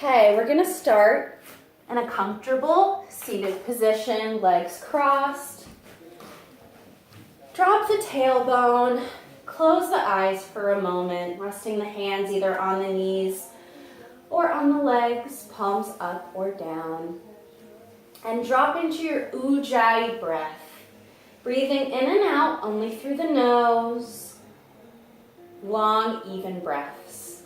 Okay, we're gonna start in a comfortable seated position, legs crossed. Drop the tailbone, close the eyes for a moment, resting the hands either on the knees or on the legs, palms up or down. And drop into your ujjayi breath, breathing in and out only through the nose, long, even breaths.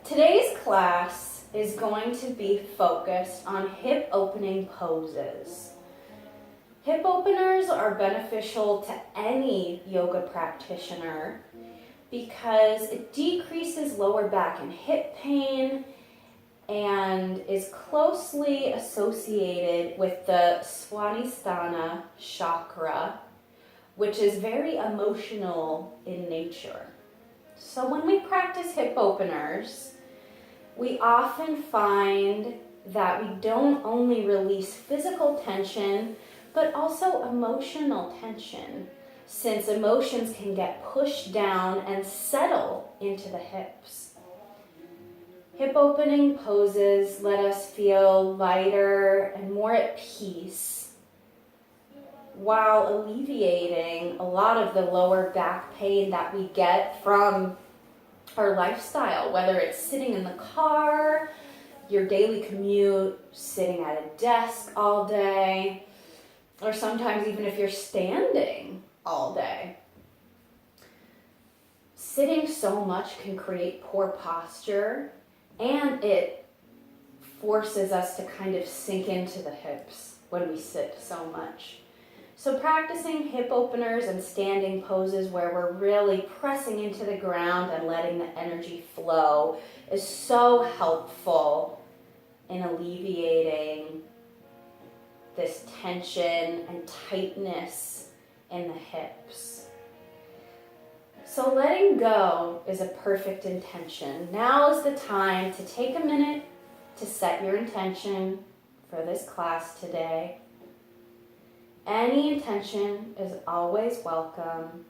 Today's class is going to be focused on hip opening poses. Hip openers are beneficial to any yoga practitioner because it decreases lower back and hip pain and is closely associated with the Swadhisthana chakra, which is very emotional in nature. So when we practice hip openers, we often find that we don't only release physical tension, but also emotional tension, since emotions can get pushed down and settle into the hips. Hip opening poses let us feel lighter and more at peace, while alleviating a lot of the lower back pain that we get from our lifestyle, whether it's sitting in the car, your daily commute, sitting at a desk all day, or sometimes even if you're standing all day. Sitting so much can create poor posture, and it forces us to kind of sink into the hips when we sit so much. So practicing hip openers and standing poses where we're really pressing into the ground and letting the energy flow is so helpful in alleviating this tension and tightness in the hips. So letting go is a perfect intention. Now is the time to take a minute to set your intention for this class today. Any intention is always welcome.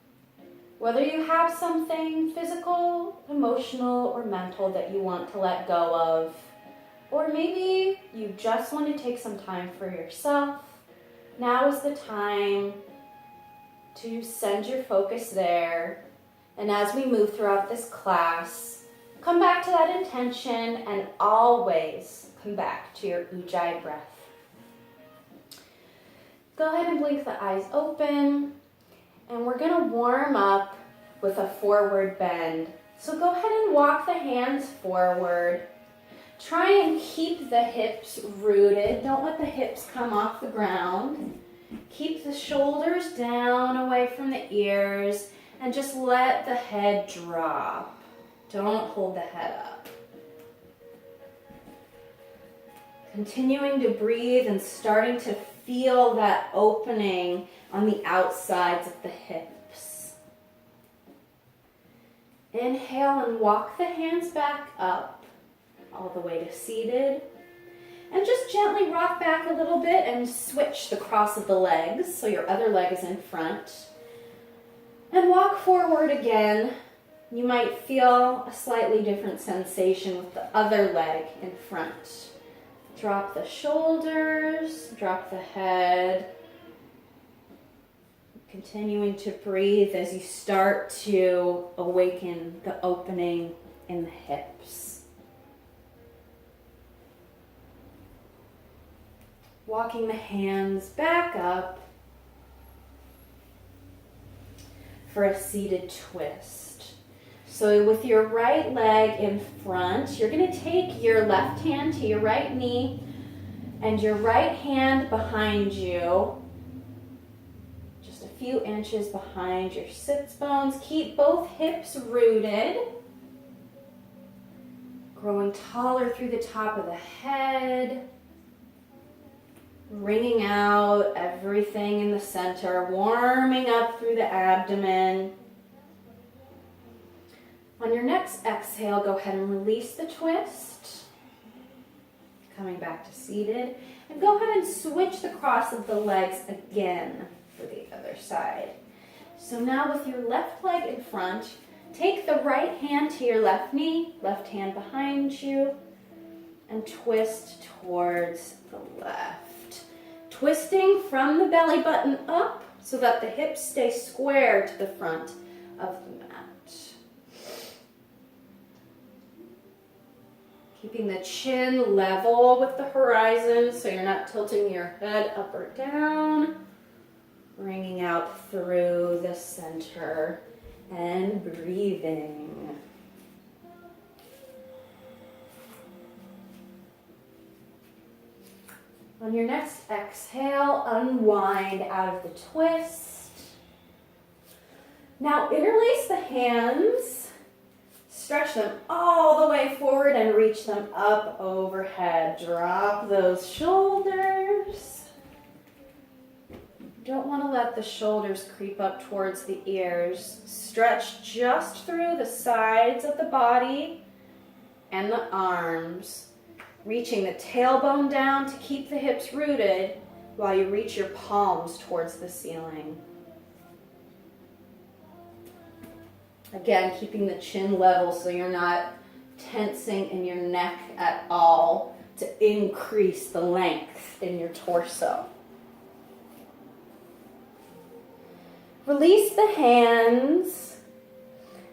Whether you have something physical, emotional, or mental that you want to let go of, or maybe you just want to take some time for yourself, now is the time to send your focus there. And as we move throughout this class, come back to that intention and always come back to your ujjayi breath. Go ahead and blink the eyes open, and we're going to warm up with a forward bend. So go ahead and walk the hands forward. Try and keep the hips rooted. Don't let the hips come off the ground. Keep the shoulders down away from the ears, and just let the head drop. Don't hold the head up. Continuing to breathe and starting to feel that opening on the outsides of the hips. Inhale and walk the hands back up all the way to seated. And just gently rock back a little bit and switch the cross of the legs so your other leg is in front. And walk forward again. You might feel a slightly different sensation with the other leg in front. Drop the shoulders, drop the head. Continuing to breathe as you start to awaken the opening in the hips. Walking the hands back up for a seated twist. So with your right leg in front, you're going to take your left hand to your right knee and your right hand behind you, just a few inches behind your sits bones. Keep both hips rooted, growing taller through the top of the head, wringing out everything in the center, warming up through the abdomen. On your next exhale, go ahead and release the twist. Coming back to seated. And go ahead and switch the cross of the legs again for the other side. So now with your left leg in front, take the right hand to your left knee, left hand behind you. and twist towards the left. Twisting from the belly button up so that the hips stay square to the front of the mat. Keeping the chin level with the horizon so you're not tilting your head up or down. Bringing out through the center and breathing. On your next exhale, unwind out of the twist. Now interlace the hands, stretch them all the way forward and reach them up overhead. Drop those shoulders. Don't want to let the shoulders creep up towards the ears. Stretch just through the sides of the body and the arms. Reaching the tailbone down to keep the hips rooted while you reach your palms towards the ceiling. Again, keeping the chin level so you're not tensing in your neck at all to increase the length in your torso. Release the hands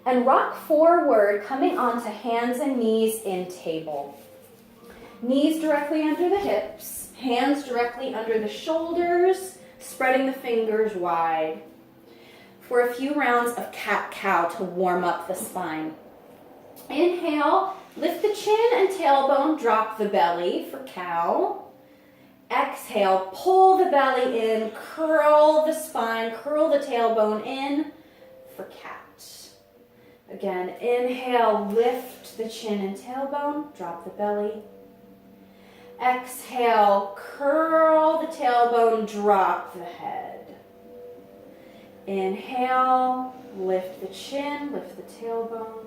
and rock forward, coming onto hands and knees in table. Knees directly under the hips, hands directly under the shoulders, spreading the fingers wide. For a few rounds of cat-cow to warm up the spine. Inhale, lift the chin and tailbone, drop the belly for cow. Exhale, pull the belly in, curl the spine, curl the tailbone in for cat. Again, inhale, lift the chin and tailbone, drop the belly. Exhale, curl the tailbone, drop the head. Inhale, lift the chin, lift the tailbone.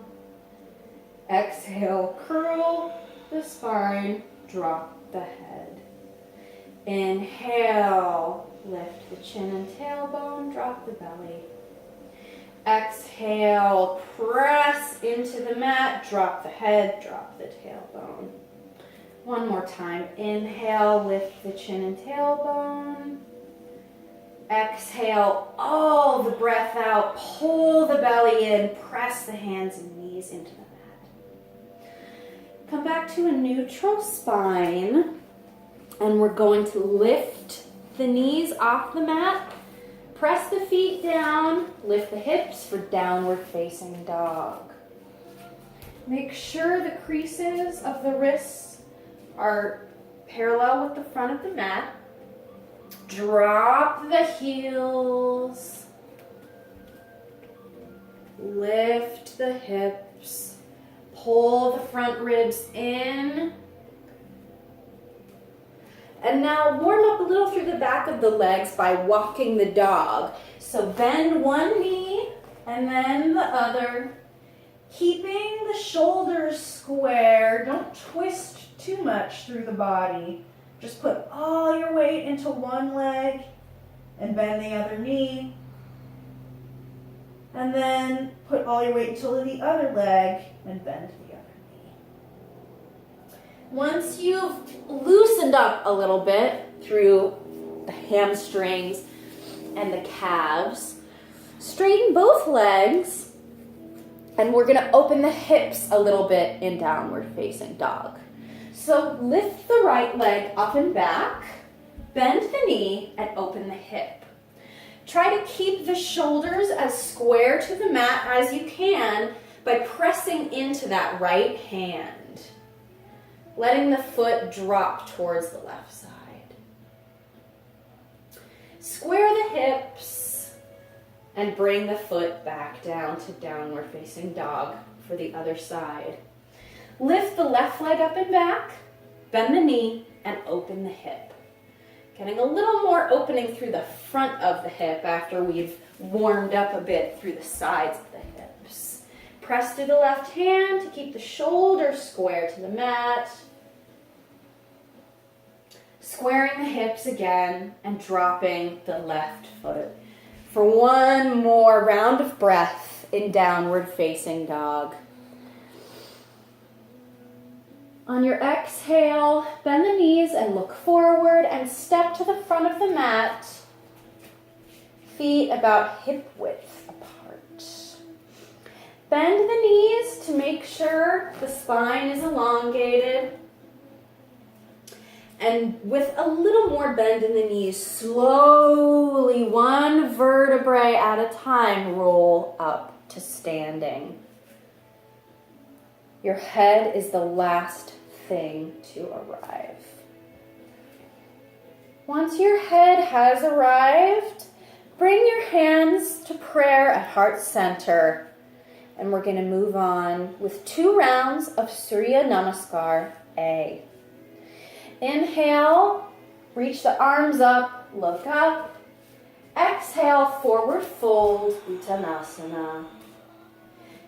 Exhale, curl the spine, drop the head. Inhale, lift the chin and tailbone, drop the belly. Exhale, press into the mat, drop the head, drop the tailbone. One more time. Inhale, lift the chin and tailbone. Exhale all the breath out, pull the belly in, press the hands and knees into the mat. Come back to a neutral spine, and we're going to lift the knees off the mat, press the feet down, lift the hips for downward facing dog. Make sure the creases of the wrists are parallel with the front of the mat. Drop the heels. Lift the hips. Pull the front ribs in. And now warm up a little through the back of the legs by walking the dog. So bend one knee and then the other. Keeping the shoulders square. Don't twist too much through the body. Just put all your weight into one leg and bend the other knee. And then put all your weight into the other leg and bend the other knee. Once you've loosened up a little bit through the hamstrings and the calves, straighten both legs, and we're going to open the hips a little bit in downward facing dog. So lift the right leg up and back, bend the knee, and open the hip. Try to keep the shoulders as square to the mat as you can by pressing into that right hand, letting the foot drop towards the left side. Square the hips and bring the foot back down to downward facing dog for the other side. Lift the left leg up and back, bend the knee, and open the hip. Getting a little more opening through the front of the hip after we've warmed up a bit through the sides of the hips. Press through the left hand to keep the shoulders square to the mat. Squaring the hips again and dropping the left foot. For one more round of breath in downward facing dog. On your exhale, bend the knees and look forward and step to the front of the mat. Feet about hip width apart. Bend the knees to make sure the spine is elongated. And with a little more bend in the knees, slowly, one vertebrae at a time, roll up to standing. Your head is the last thing to arrive. Once your head has arrived, bring your hands to prayer at heart center. And we're going to move on with 2 rounds of Surya Namaskar A. Inhale, reach the arms up, look up. Exhale, forward fold, Uttanasana.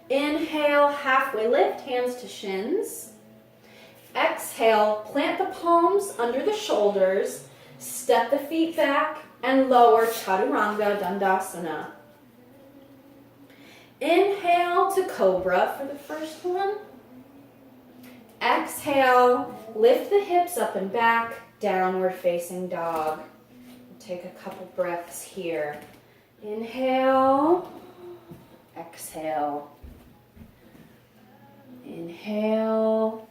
Inhale, halfway lift, hands to shins. Exhale, plant the palms under the shoulders, step the feet back, and lower Chaturanga Dandasana. Inhale to Cobra for the first one. Exhale, lift the hips up and back, downward facing dog. We'll take a couple breaths here. Inhale, exhale. Inhale,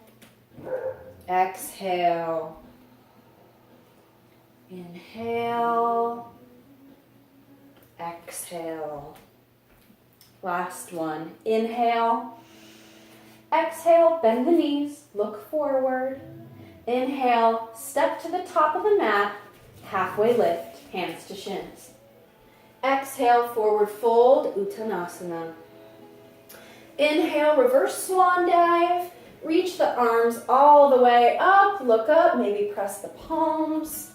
exhale. Inhale, exhale. Last one. Inhale. Exhale, bend the knees, look forward. Inhale, step to the top of the mat, halfway lift, hands to shins. Exhale, forward fold, Uttanasana. Inhale, reverse swan dive. Reach the arms all the way up, look up, maybe press the palms.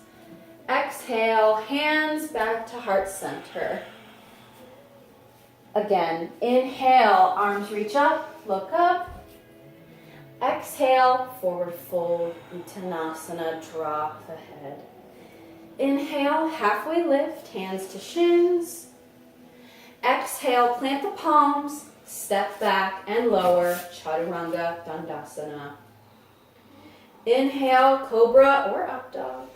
Exhale, hands back to heart center. Again, inhale, arms reach up, look up. Exhale, forward fold, Uttanasana, drop the head. Inhale, halfway lift, hands to shins. Exhale, plant the palms, step back and lower, Chaturanga Dandasana. Inhale, Cobra or Up Dog.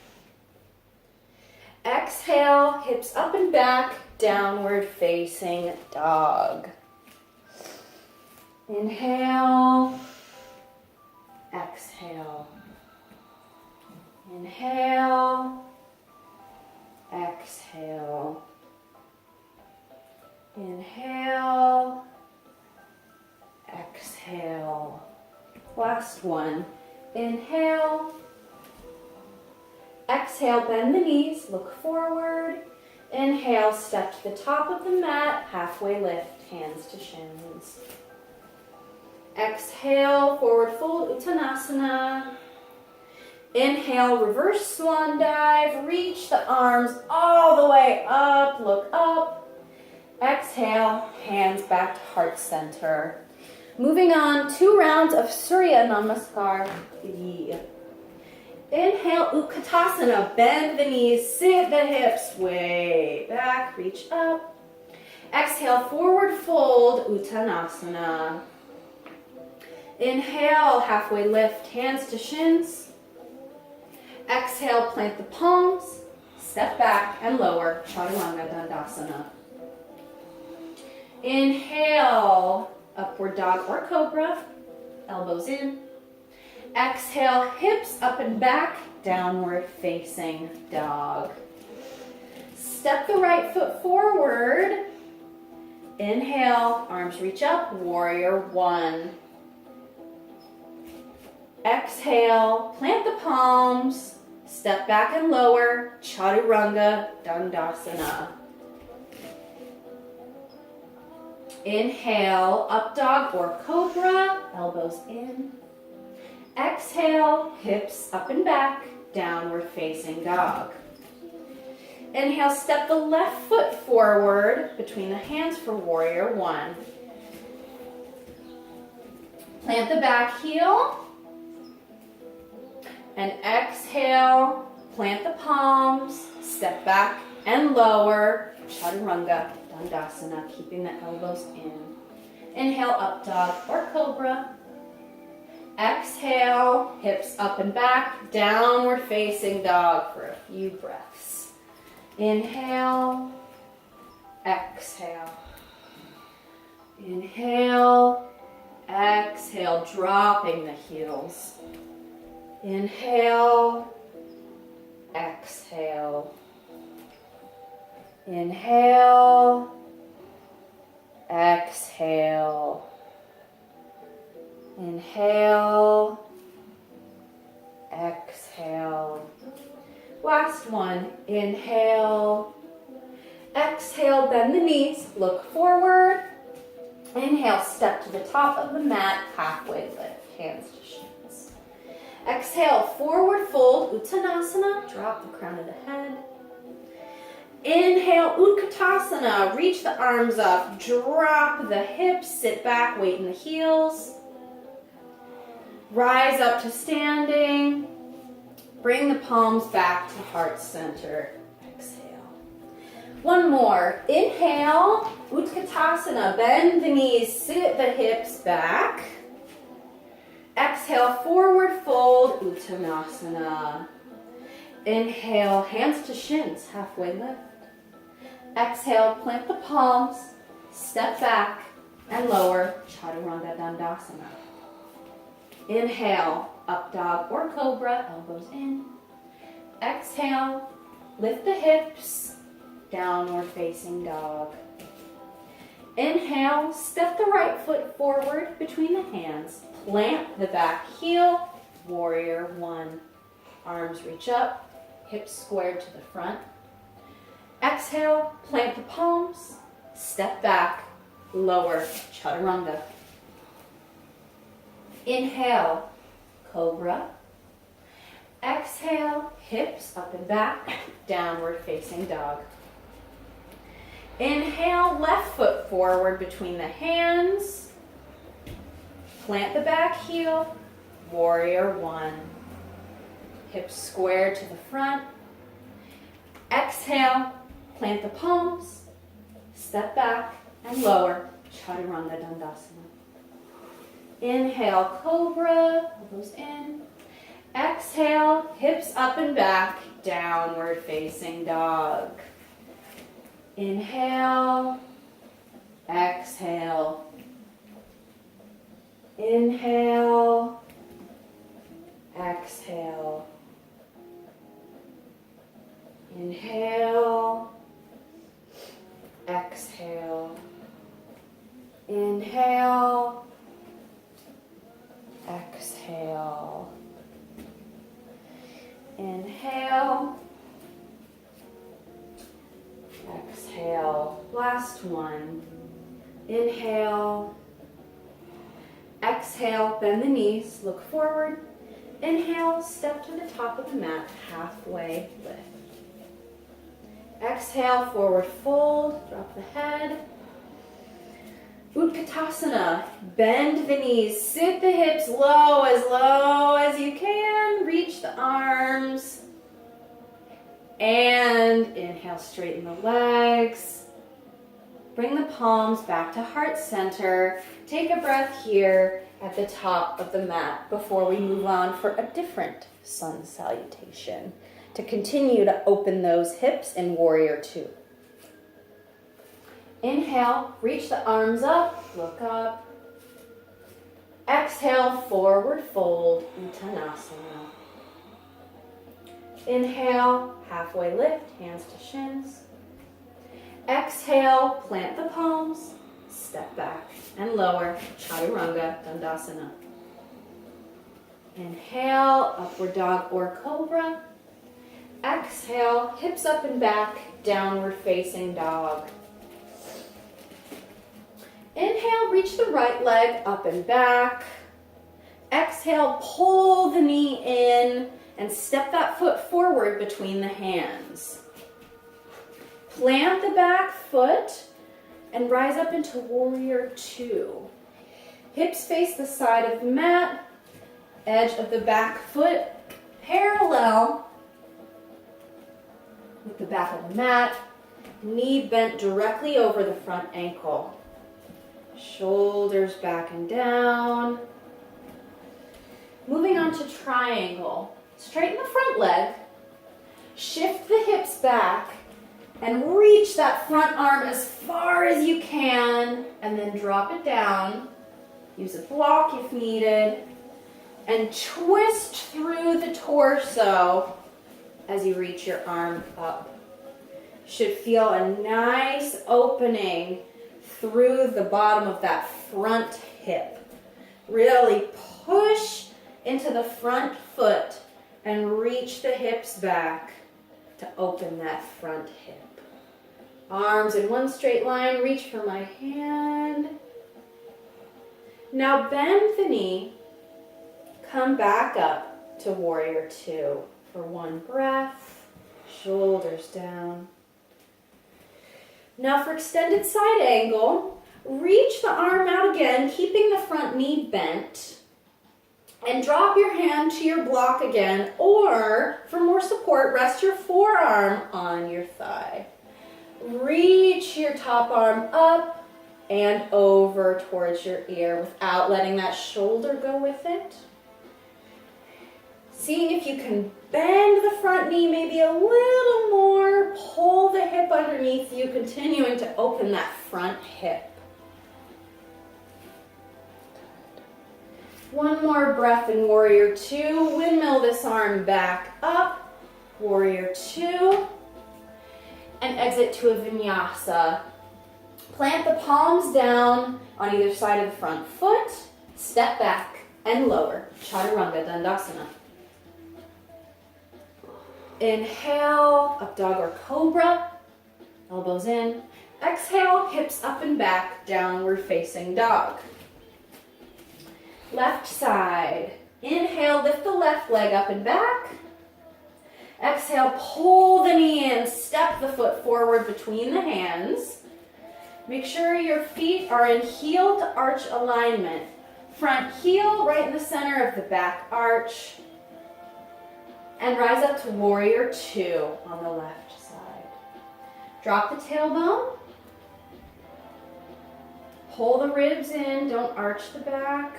Exhale, hips up and back, downward facing dog. Inhale. Exhale. Inhale. Exhale. Inhale. Exhale. Last one. Inhale. Exhale, bend the knees, look forward. Inhale, step to the top of the mat, halfway lift, hands to shins. Exhale, forward fold, Uttanasana. Inhale, reverse swan dive. Reach the arms all the way up, look up. Exhale, hands back to heart center. Moving on, 2 rounds of Surya Namaskar. Inhale, Utkatasana. Bend the knees, sit the hips way back, reach up. Exhale, forward fold, Uttanasana. Inhale, halfway lift, hands to shins. Exhale, plant the palms, step back and lower, Chaturanga Dandasana. Inhale, upward dog or cobra, elbows in. Exhale, hips up and back, downward facing dog. Step the right foot forward. Inhale, arms reach up, warrior 1. Exhale, plant the palms, step back and lower, Chaturanga Dandasana. Inhale, up dog or cobra, elbows in. Exhale, hips up and back, downward facing dog. Inhale, step the left foot forward between the hands for warrior 1. Plant the back heel. And exhale, plant the palms, step back and lower, Chaturanga Dandasana, keeping the elbows in. Inhale, up dog or cobra. Exhale, hips up and back, downward facing dog for a few breaths. Inhale, exhale. Inhale, exhale, dropping the heels. Inhale, exhale. Inhale, exhale. Inhale, exhale. Last one. Inhale, exhale, bend the knees, look forward. Inhale, step to the top of the mat, halfway lift, hands to shins. Exhale, forward fold, Uttanasana, drop the crown of the head. Inhale, Utkatasana, reach the arms up, drop the hips, sit back, weight in the heels. Rise up to standing, bring the palms back to heart center. Exhale. One more. Inhale, Utkatasana, bend the knees, sit the hips back. Exhale, forward fold, Uttanasana. Inhale, hands to shins, halfway lift. Exhale, plant the palms, step back and lower, Chaturanga Dandasana. Inhale, up dog or cobra, elbows in. Exhale, lift the hips, downward facing dog. Inhale, step the right foot forward between the hands, plant the back heel, warrior one. Arms reach up, hips squared to the front. Exhale, plant the palms, step back, lower, Chaturanga. Inhale, cobra. Exhale, hips up and back, downward facing dog. Inhale, left foot forward between the hands. Plant the back heel, warrior one. Hips square to the front. Exhale, plant the palms, step back and lower, Chaturanga Dandasana. Inhale, cobra, elbows in. Exhale, hips up and back, downward facing dog. Inhale, exhale. Inhale, exhale. Inhale, exhale. Inhale, exhale. Inhale, exhale. Last one. Inhale, exhale, bend the knees, look forward. Inhale, step to the top of the mat, halfway lift. Exhale, forward fold, drop the head. Utkatasana, bend the knees, sit the hips low as you can, reach the arms. And inhale, straighten the legs. Bring the palms back to heart center. Take a breath here at the top of the mat before we move on for a different sun salutation to continue to open those hips in warrior two. Inhale, reach the arms up, look up. Exhale, forward fold, Uttanasana. Inhale, halfway lift, hands to shins. Exhale, plant the palms, step back and lower, Chaturanga Dandasana. Inhale, upward dog or cobra. Exhale, hips up and back, downward facing dog. Inhale, reach the right leg up and back. Exhale, pull the knee in and step that foot forward between the hands. Plant the back foot and rise up into warrior two. Hips face the side of the mat, edge of the back foot parallel with the back of the mat, knee bent directly over the front ankle. Shoulders back and down. down to triangle. Straighten the front leg. Shift the hips back and reach that front arm as far as you can, and then drop it down. Use a block if needed, and twist through the torso as you reach your arm up. Should feel a nice opening through the bottom of that front hip. Really push into the front foot and reach the hips back to open that front hip. Arms in one straight line, reach for my hand. Now bend the knee, come back up to warrior two for one breath, shoulders down. Now for extended side angle, reach the arm out again, keeping the front knee bent, and drop your hand to your block again, or for more support, rest your forearm on your thigh. Reach your top arm up and over towards your ear without letting that shoulder go with it. Seeing if you can bend the front knee maybe a little more, pull the hip underneath you, continuing to open that front hip. One more breath in warrior two. Windmill this arm back up, warrior two, and exit to a vinyasa. Plant the palms down on either side of the front foot, step back and lower, chaturanga dandasana. Inhale, up dog or cobra, elbows in. Exhale, hips up and back, downward facing dog. Left side. Inhale, lift the left leg up and back. Exhale, pull the knee in, step the foot forward between the hands. Make sure your feet are in heel to arch alignment. Front heel right in the center of the back arch. And rise up to warrior two on the left side. Drop the tailbone. Pull the ribs in, don't arch the back.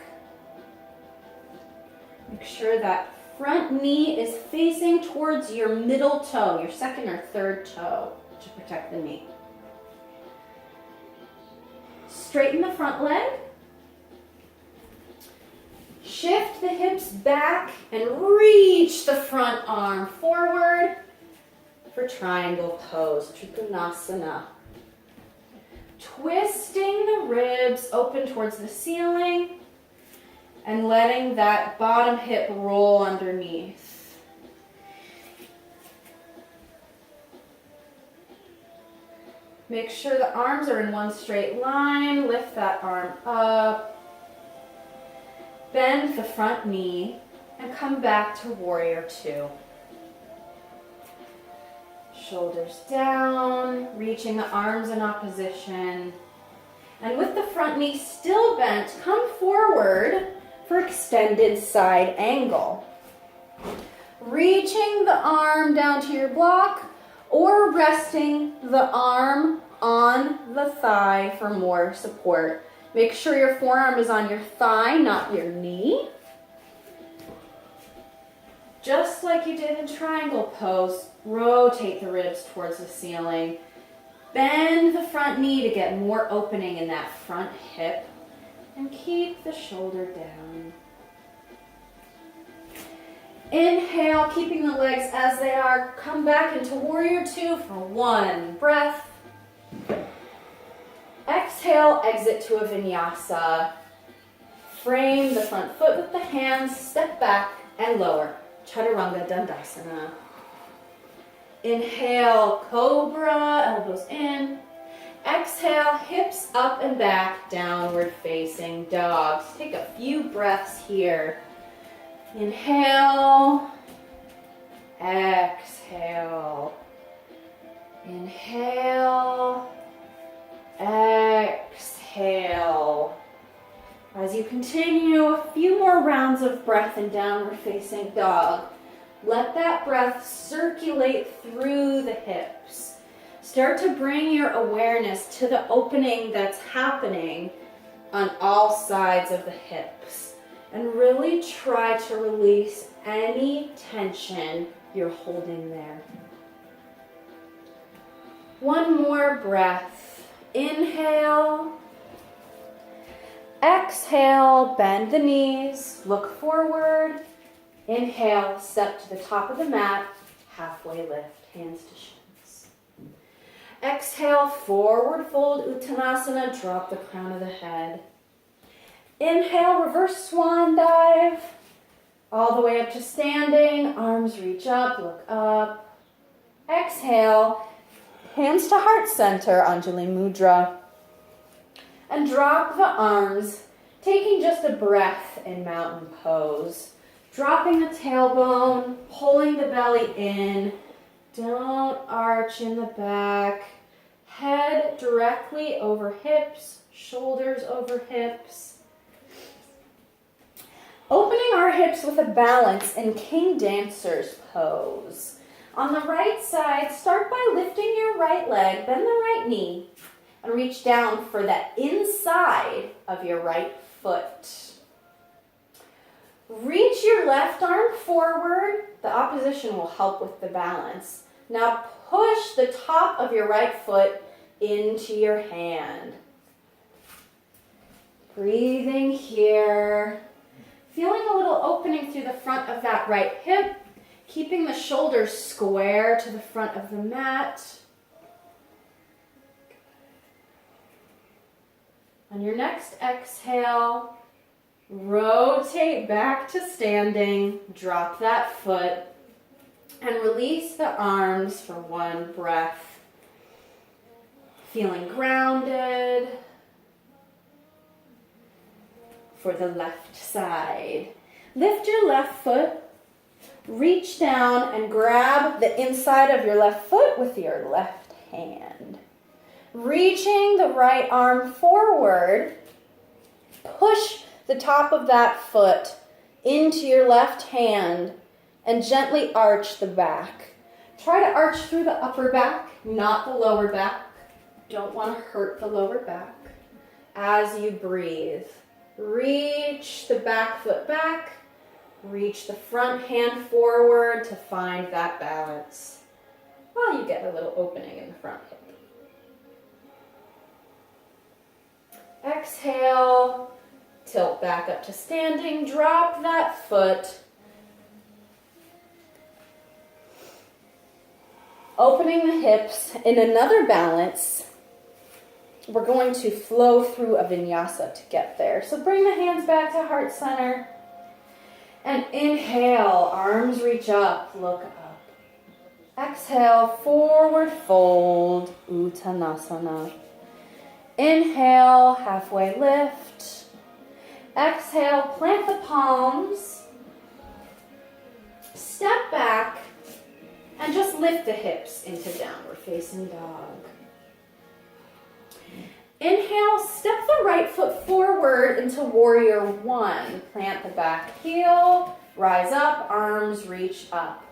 Make sure that front knee is facing towards your middle toe, your second or third toe, to protect the knee. Straighten the front leg. Shift the hips back and reach the front arm forward for triangle pose, Trikonasana. Twisting the ribs open towards the ceiling and letting that bottom hip roll underneath. Make sure the arms are in one straight line. Lift that arm up. Bend the front knee and come back to warrior two. Shoulders down, reaching the arms in opposition. And with the front knee still bent, come forward for extended side angle. Reaching the arm down to your block or resting the arm on the thigh for more support. Make sure your forearm is on your thigh, not your knee. Just like you did in triangle pose, rotate the ribs towards the ceiling. Bend the front knee to get more opening in that front hip. And keep the shoulder down. Inhale, keeping the legs as they are. Come back into warrior two for one breath. Exhale, exit to a vinyasa. Frame the front foot with the hands, step back and lower. Chaturanga dandasana. Inhale, cobra, elbows in. Exhale, hips up and back, downward facing dog. Take a few breaths here. Inhale, exhale. Inhale, exhale. As you continue, a few more rounds of breath in downward facing dog. Let that breath circulate through the hips. Start to bring your awareness to the opening that's happening on all sides of the hips. And really try to release any tension you're holding there. One more breath. Inhale. Exhale, bend the knees, look forward. Inhale, step to the top of the mat, halfway lift, hands to shins. Exhale, forward fold, Uttanasana, drop the crown of the head. Inhale, reverse swan dive, all the way up to standing, arms reach up, look up. Exhale, hands to heart center, Anjali Mudra. And drop the arms, taking just a breath in mountain pose. Dropping the tailbone, pulling the belly in. Don't arch in the back. Head directly over hips, shoulders over hips. Opening our hips with a balance in King Dancer's pose. On the right side, start by lifting your right leg, bend the right knee, and reach down for that inside of your right foot. Reach your left arm forward. The opposition will help with the balance. Now push the top of your right foot into your hand. Breathing here. Feeling a little opening through the front of that right hip. Keeping the shoulders square to the front of the mat. On your next exhale, rotate back to standing, drop that foot, and release the arms for one breath. Feeling grounded for the left side. Lift your left foot, reach down and grab the inside of your left foot with your left hand. Reaching the right arm forward, push the top of that foot into your left hand and gently arch the back. Try to arch through the upper back, not the lower back. Don't want to hurt the lower back. As you breathe, reach the back foot back, reach the front hand forward to find that balance while you get a little opening in the front hip. Exhale, tilt back up to standing, drop that foot. Opening the hips in another balance. We're going to flow through a vinyasa to get there. So bring the hands back to heart center. And inhale, arms reach up, look up. Exhale, forward fold, Uttanasana. Inhale, halfway lift. Exhale, plant the palms. Step back and just lift the hips into downward facing dog. Inhale, step the right foot forward into warrior one. Plant the back heel, rise up, arms reach up.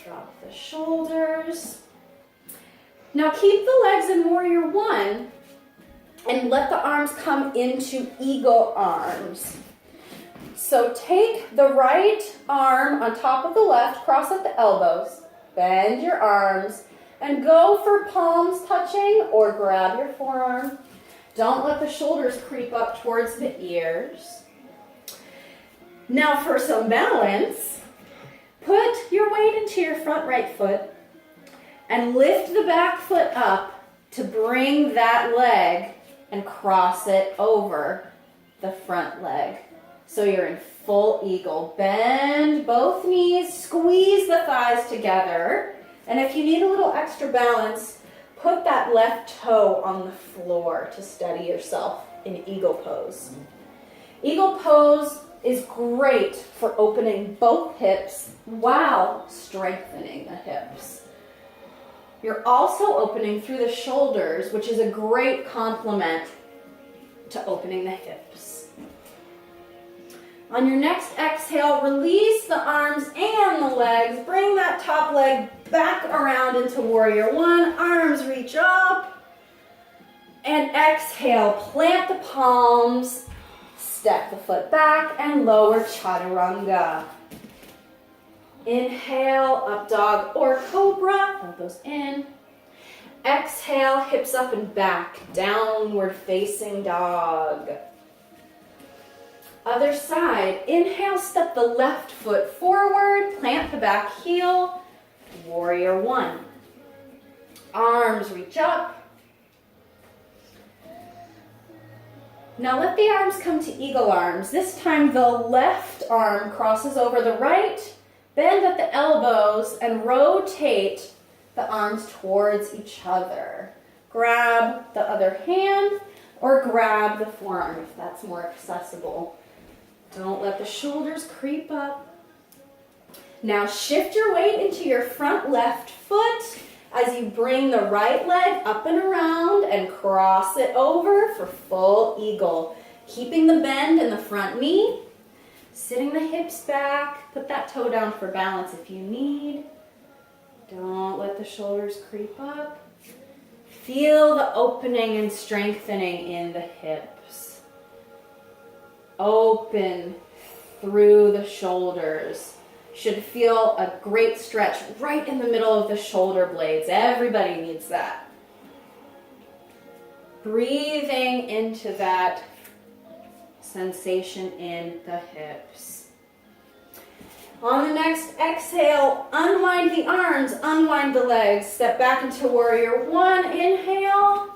Drop the shoulders. Now keep the legs in warrior one and let the arms come into eagle arms. So take the right arm on top of the left, cross at the elbows, bend your arms, and go for palms touching or grab your forearm. Don't let the shoulders creep up towards the ears. Now for some balance, put your weight into your front right foot and lift the back foot up to bring that leg and cross it over the front leg. So you're in full eagle. Bend both knees, squeeze the thighs together. And if you need a little extra balance, put that left toe on the floor to steady yourself in eagle pose. Eagle pose is great for opening both hips while strengthening the hips. You're also opening through the shoulders, which is a great complement to opening the hips. On your next exhale, release the arms and the legs. Bring that top leg back around into warrior one. Arms reach up. And exhale, plant the palms. Step the foot back and lower chaturanga. Inhale, up dog or cobra, elbows in. Exhale, hips up and back, downward facing dog. Other side, inhale, step the left foot forward, plant the back heel, warrior one. Arms reach up. Now let the arms come to eagle arms. This time the left arm crosses over the right, bend at the elbows and rotate the arms towards each other. Grab the other hand or grab the forearm if that's more accessible. Don't let the shoulders creep up. Now shift your weight into your front left foot as you bring the right leg up and around and cross it over for full eagle. Keeping the bend in the front knee, sitting the hips back, put that toe down for balance if you need. Don't let the shoulders creep up. Feel the opening and strengthening in the hips. Open through the shoulders. Should feel a great stretch right in the middle of the shoulder blades. Everybody needs that. Breathing into that sensation in the hips. On the next exhale, unwind the arms, unwind the legs. Step back into warrior one. Inhale.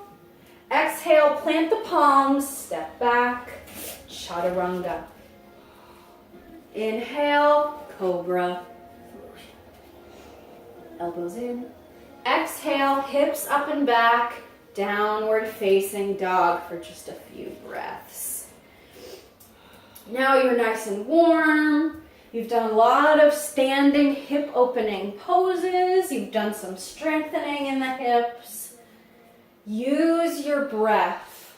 Exhale, plant the palms. Step back. Chaturanga. Inhale, cobra. Elbows in. Exhale, hips up and back. Downward facing dog for just a few breaths. Now you're nice and warm. You've done a lot of standing hip opening poses. You've done some strengthening in the hips. Use your breath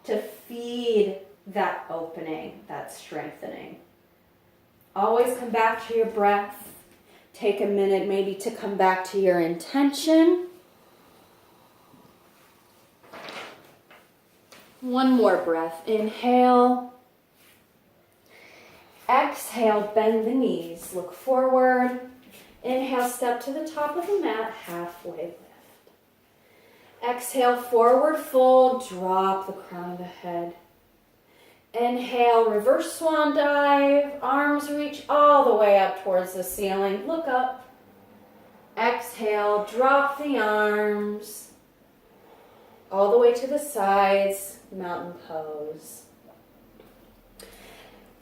to feed that opening, that strengthening. Always come back to your breath. Take a minute maybe to come back to your intention. One more breath. Inhale. Exhale, bend the knees. Look forward. Inhale, step to the top of the mat, halfway lift. Exhale, forward fold, drop the crown of the head. Inhale, reverse swan dive. Arms reach all the way up towards the ceiling. Look up. Exhale, drop the arms all the way to the sides, mountain pose.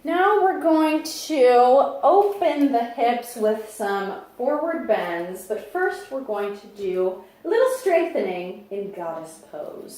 Now we're going to open the hips with some forward bends, but first we're going to do a little strengthening in goddess pose.